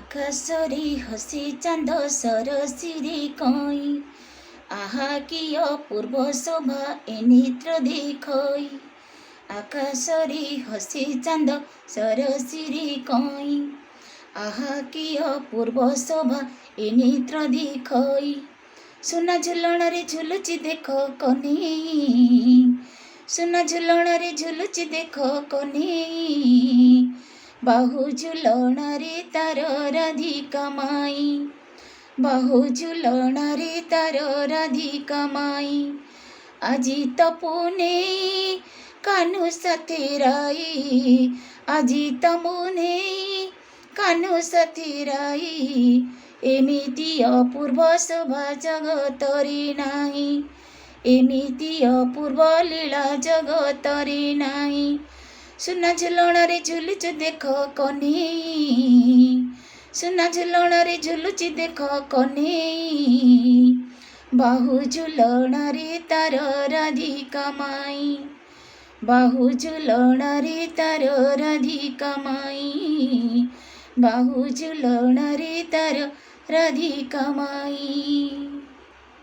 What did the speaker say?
ଆକାଶରେ ହସି ଚାନ୍ଦ ସରସିରେ କଇଁ, ଆହା କି ଅପୂର୍ବ ଶୋଭା ଏ ନେତ୍ର ଦେଖଇ। ଆକାଶରେ ହସି ଚାନ୍ଦ ସରସିରେ କଇଁ, ଆହା କି ଅପୂର୍ବ ଶୋଭା ଏ ନେତ୍ର ଦେଖଇ। ସୁନା ଝୁଲଣରେ ଝୁଲୁଛି ଦେଖ କନେଇ, ସୁନା ଝୁଲଣରେ ଝୁଲୁଛି ଦେଖ କନେଇ। ବାହୁ ଝୁଲଣରେ ତାର ରାଧିକା ମାଇ, ବାହୁ ଝୁଲଣରେ ତାର ରାଧିକା ମାଇ। ଆଜି ତ ପୁନେଇ କାହ୍ନୁ ସାଥେ ରାଇ, ଆଜି ତ ମୁନେଇ କାହ୍ନୁ ସାଥେ ରାଇ। ଏମିତି ଅପୂର୍ବ ଶୋଭା ଜଗତରେ ନାହିଁ, ଏମିତି ଅପୂର୍ବ ଲୀଳା ଜଗତରେ ନାହିଁ। ସୁନା ଝୁଲଣରେ ଝୁଲୁଛୁ ଦେଖ କନେଇ, ସୁନା ଝୁଲଣରେ ଝୁଲୁଛି ଦେଖ କନେଇ। ବାହୁ ଝୁଲଣରେ ତାର ରାଧିକା ମାଇ, ବାହୁ ଝୁଲଣରେ ତାର ରାଧିକା ମାଇ, ବାହୁ ଝୁଲଣରେ ତାର ରାଧିକା ମାଇ।